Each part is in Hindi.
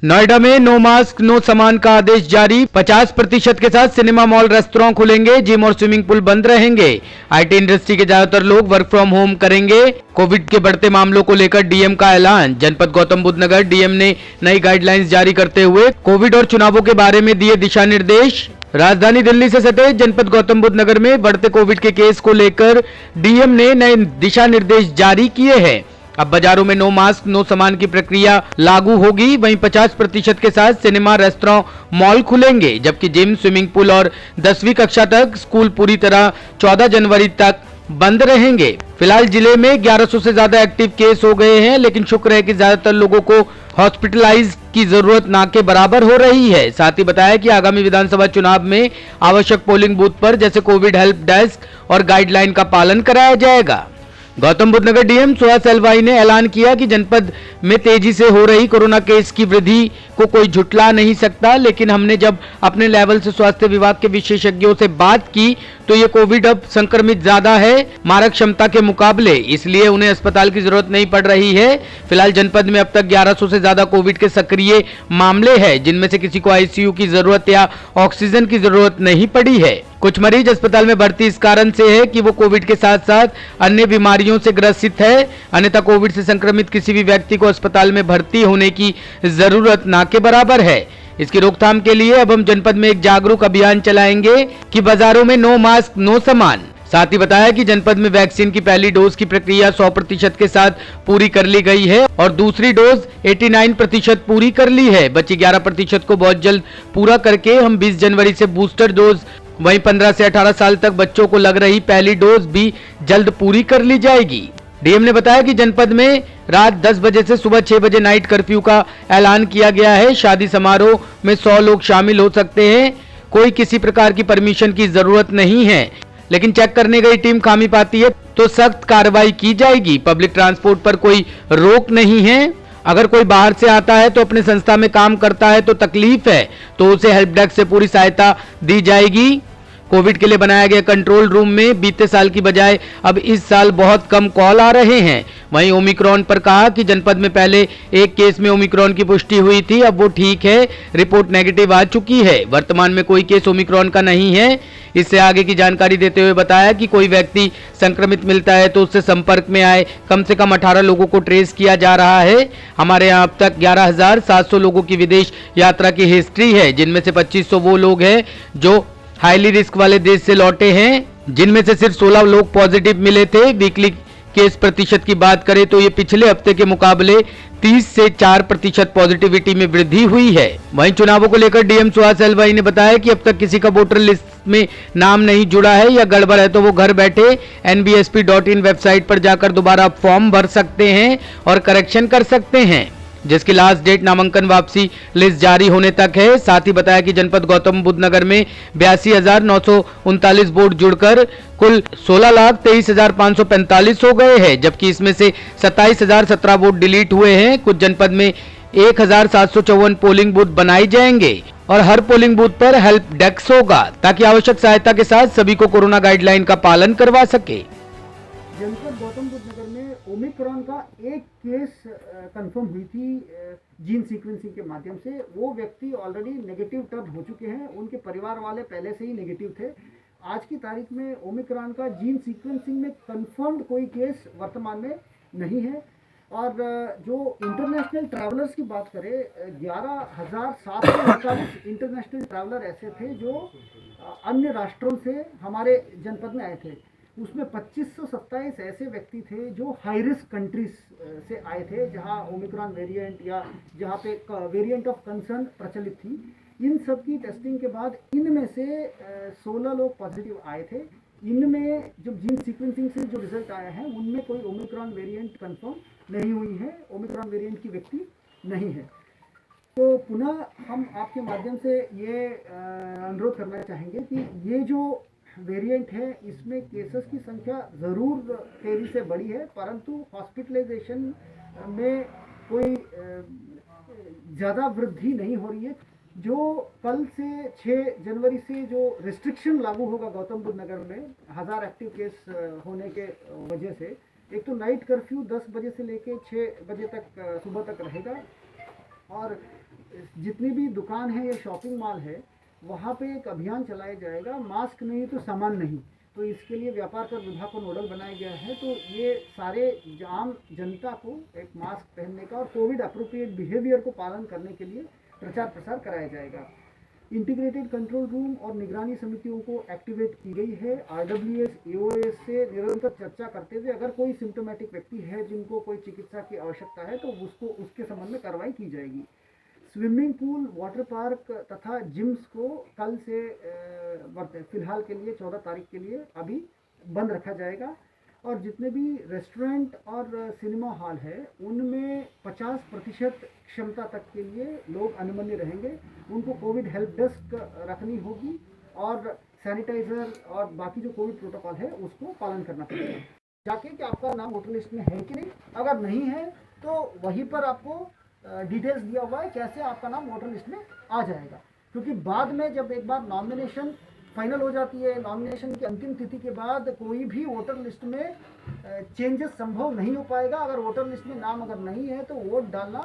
नोएडा में नो मास्क नो सामान का आदेश जारी। 50% के साथ सिनेमा, मॉल, रेस्तरां खुलेंगे। जिम और स्विमिंग पूल बंद रहेंगे। आईटी इंडस्ट्री के ज्यादातर लोग वर्क फ्रॉम होम करेंगे। कोविड के बढ़ते मामलों को लेकर डीएम का ऐलान। जनपद गौतम बुद्ध नगर डीएम ने नई गाइडलाइंस जारी करते हुए कोविड और चुनावों के बारे में दिए दिशा निर्देश। राजधानी दिल्ली से सटे जनपद गौतम बुद्ध नगर में बढ़ते कोविड के केस को लेकर डीएम ने नए दिशा निर्देश जारी किए हैं। अब बाजारों में नो मास्क नो सामान की प्रक्रिया लागू होगी। वहीं 50% के साथ सिनेमा, रेस्तरां, मॉल खुलेंगे, जबकि जिम, स्विमिंग पूल और 10वीं कक्षा तक स्कूल पूरी तरह 14 जनवरी तक बंद रहेंगे। फिलहाल जिले में 1100 से ज्यादा एक्टिव केस हो गए हैं, लेकिन शुक्र है कि ज्यादातर लोगों को हॉस्पिटलाइज की जरूरत ना के बराबर हो रही है। साथ ही बताया कि आगामी विधानसभा चुनाव में आवश्यक पोलिंग बूथ पर जैसे कोविड हेल्प डेस्क और गाइडलाइन का पालन कराया जाएगा। गौतम बुद्ध नगर डीएम सुहास एलवाई ने ऐलान किया कि जनपद में तेजी से हो रही कोरोना केस की वृद्धि को कोई झुटला नहीं सकता, लेकिन हमने जब अपने लेवल से स्वास्थ्य विभाग के विशेषज्ञों से बात की तो ये कोविड अब संक्रमित ज्यादा है मारक क्षमता के मुकाबले, इसलिए उन्हें अस्पताल की जरूरत नहीं पड़ रही है। फिलहाल जनपद में अब तक 1100 से ज्यादा कोविड के सक्रिय मामले हैं, जिनमें से किसी को आईसीयू की जरूरत या ऑक्सीजन की जरूरत नहीं पड़ी है। कुछ मरीज अस्पताल में भर्ती इस कारण से है कि वो कोविड के साथ साथ अन्य बीमारियों से ग्रसित है, अन्यथा कोविड से संक्रमित किसी भी व्यक्ति को अस्पताल में भर्ती होने की जरूरत ना के बराबर है। इसकी रोकथाम के लिए अब हम जनपद में एक जागरूक अभियान चलाएंगे कि बाजारों में नो मास्क नो सामान। साथ ही बताया कि जनपद में वैक्सीन की पहली डोज की प्रक्रिया 100% के साथ पूरी कर ली गई है और दूसरी डोज 89% पूरी कर ली है। बची 11% को बहुत जल्द पूरा करके हम 20 जनवरी से बूस्टर डोज, वहीं 15 से 18 साल तक बच्चों को लग रही पहली डोज भी जल्द पूरी कर ली जाएगी। डीएम ने बताया कि जनपद में रात 10 बजे से सुबह 6 बजे नाइट कर्फ्यू का ऐलान किया गया है। शादी समारोह में 100 लोग शामिल हो सकते हैं। कोई किसी प्रकार की परमिशन की जरूरत नहीं है, लेकिन चेक करने गई टीम खामी पाती है तो सख्त कार्रवाई की जाएगी। पब्लिक ट्रांसपोर्ट पर कोई रोक नहीं है। अगर कोई बाहर से आता है तो अपने संस्था में काम करता है तो तकलीफ है तो उसे हेल्प डेस्क से पूरी सहायता दी जाएगी। कोविड के लिए बनाया गया कंट्रोल रूम में बीते साल की बजाय अब इस साल बहुत कम कॉल आ रहे हैं। वहीं ओमिक्रॉन पर कहा कि जनपद में पहले एक केस में ओमिक्रॉन की पुष्टि हुई थी, अब वो ठीक है, रिपोर्ट नेगेटिव आ चुकी है। वर्तमान में कोई केस ओमिक्रॉन का नहीं है। इससे आगे की जानकारी देते हुए बताया कि कोई व्यक्ति संक्रमित मिलता है तो उससे संपर्क में आए कम से कम 18 लोगों को ट्रेस किया जा रहा है। हमारे यहाँ अब तक 11,700 लोगों की विदेश यात्रा की हिस्ट्री है, जिनमें से 2500 वो लोग हैं जो हाईली रिस्क वाले देश से लौटे हैं, जिनमें से सिर्फ 16 लोग पॉजिटिव मिले थे। वीकली केस प्रतिशत की बात करें तो ये पिछले हफ्ते के मुकाबले 30 से 4% पॉजिटिविटी में वृद्धि हुई है। वहीं चुनावों को लेकर डीएम सुहास एलवाई ने बताया कि अब तक किसी का वोटर लिस्ट में नाम नहीं जुड़ा है या गड़बड़ है तो वो घर बैठे nbsp.in वेबसाइट पर जाकर दोबारा फॉर्म भर सकते हैं और करेक्शन कर सकते हैं, जिसकी लास्ट डेट नामांकन वापसी लिस्ट जारी होने तक है। साथ ही बताया कि जनपद गौतम बुद्ध नगर में 82,939 वोट जुड़कर कुल 16,23,545 हो गए हैं, जबकि इसमें से 27,017 वोट डिलीट हुए हैं। कुछ जनपद में 1,754 पोलिंग बूथ बनाए जाएंगे और हर पोलिंग बूथ पर हेल्प डेस्क होगा ताकि आवश्यक सहायता के साथ सभी को कोरोना गाइडलाइन का पालन करवा सके। जनपद गौतम बुद्ध नगर में ओमिक्रॉन का एक केस कंफर्म हुई थी जीन सीक्वेंसिंग के माध्यम से। वो व्यक्ति ऑलरेडी नेगेटिव टर्न हो चुके हैं, उनके परिवार वाले पहले से ही नेगेटिव थे। आज की तारीख में ओमिक्रॉन का जीन सीक्वेंसिंग में कंफर्म्ड कोई केस वर्तमान में नहीं है। और जो इंटरनेशनल ट्रैवलर्स की बात करें, 11,739 इंटरनेशनल ट्रैवलर ऐसे थे जो अन्य राष्ट्रों से हमारे जनपद में आए थे। उसमें 2527 ऐसे व्यक्ति थे जो हाई रिस्क कंट्रीज से आए थे, जहां ओमिक्रॉन वेरिएंट या जहां पे वेरिएंट ऑफ कंसर्न प्रचलित थी। इन सब की टेस्टिंग के बाद इनमें से 16 लोग पॉजिटिव आए थे। इनमें जो जीन सीक्वेंसिंग से जो रिजल्ट आया है उनमें कोई ओमिक्रॉन वेरिएंट कंफर्म नहीं हुई है, ओमिक्रॉन वेरिएंट की व्यक्ति नहीं है। तो पुनः हम आपके माध्यम से ये अनुरोध करना चाहेंगे कि ये जो वेरिएंट है इसमें केसेस की संख्या ज़रूर तेजी से बढ़ी है, परंतु हॉस्पिटलाइजेशन में कोई ज़्यादा वृद्धि नहीं हो रही है। जो कल से 6 जनवरी से जो रिस्ट्रिक्शन लागू होगा गौतम बुद्ध नगर में 1000 एक्टिव केस होने के वजह से, एक तो नाइट कर्फ्यू 10 बजे से लेके 6 बजे तक सुबह तक रहेगा और जितनी भी दुकान है या शॉपिंग मॉल है वहाँ पे एक अभियान चलाया जाएगा, मास्क नहीं तो सामान नहीं। तो इसके लिए व्यापार कर विभाग को नोडल बनाया गया है। तो ये सारे आम जनता को एक मास्क पहनने का और कोविड अप्रोप्रिएट बिहेवियर को पालन करने के लिए प्रचार प्रसार कराया जाएगा। इंटीग्रेटेड कंट्रोल रूम और निगरानी समितियों को एक्टिवेट की गई है। RWS, AOS से निरंतर चर्चा करते हुए अगर कोई सिम्टोमेटिक व्यक्ति है जिनको कोई चिकित्सा की आवश्यकता है तो उसको उसके संबंध में कार्रवाई की जाएगी। स्विमिंग पूल, वाटर पार्क तथा जिम्स को कल से फिलहाल के लिए 14 तारीख के लिए अभी बंद रखा जाएगा। और जितने भी रेस्टोरेंट और सिनेमा हॉल है उनमें 50% क्षमता तक के लिए लोग अनुमन्य रहेंगे। उनको कोविड हेल्प डेस्क रखनी होगी और सैनिटाइजर और बाकी जो कोविड प्रोटोकॉल है उसको पालन करना पड़ेगा। जाके कि आपका नाम वोटर लिस्ट में है कि नहीं, अगर नहीं है तो वहीं पर आपको डिटेल्स दिया हुआ है कैसे आपका नाम वोटर लिस्ट में आ जाएगा। क्योंकि बाद में जब एक बार नॉमिनेशन फाइनल हो जाती है, नॉमिनेशन की अंतिम तिथि के बाद कोई भी वोटर लिस्ट में चेंजेस संभव नहीं हो पाएगा। अगर वोटर लिस्ट में नाम अगर नहीं है तो वोट डालना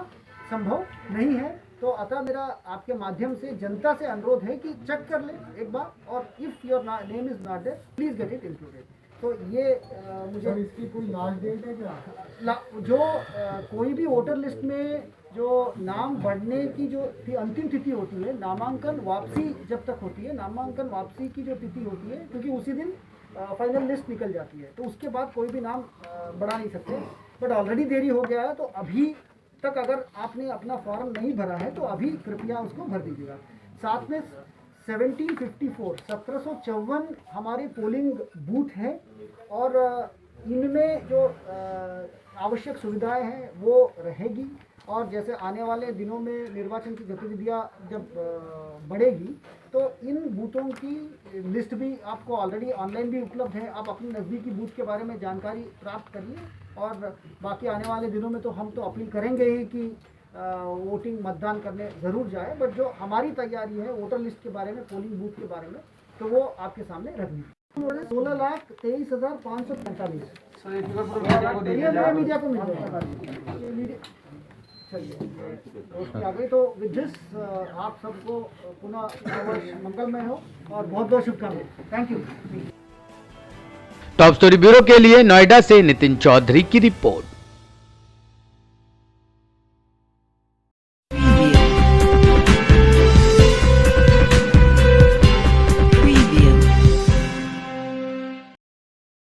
संभव नहीं है। तो अतः मेरा आपके माध्यम से जनता से अनुरोध है कि चेक कर ले एक बार, और if your name is not there please get it included. तो ये मुझे इसकी कोई लास्ट डेट है क्या? जो कोई भी वोटर लिस्ट में जो नाम बढ़ने की जो अंतिम तिथि होती है, नामांकन वापसी जब तक होती है, नामांकन वापसी की जो तिथि होती है, क्योंकि उसी दिन फाइनल लिस्ट निकल जाती है तो उसके बाद कोई भी नाम बढ़ा नहीं सकते। बट ऑलरेडी देरी हो गया है तो अभी तक अगर आपने अपना फॉर्म नहीं भरा है तो अभी कृपया उसको भर दीजिएगा। साथ में 1754 हमारे पोलिंग बूथ हैं और इनमें जो आवश्यक सुविधाएं हैं वो रहेगी। और जैसे आने वाले दिनों में निर्वाचन की गतिविधियां जब बढ़ेगी तो इन बूथों की लिस्ट भी आपको ऑलरेडी ऑनलाइन भी उपलब्ध है। आप अपने नज़दीकी बूथ के बारे में जानकारी प्राप्त करिए और बाकी आने वाले दिनों में तो हम तो अपील करेंगे ही कि वोटिंग मतदान करने ज़रूर जाए। बट जो हमारी तैयारी है वोटर लिस्ट के बारे में, पोलिंग बूथ के बारे में, तो वो आपके सामने रखनी है। 16,23,545 मीडिया को मिल जाएगा। चलिए दोस्ती आ गई। तो विद दिस आप सबको पुनः मंगलमय हो और बहुत बहुत शुभकामनाएं। Thank you. Top story bureau के लिए नोएडा से नितिन चौधरी की रिपोर्ट।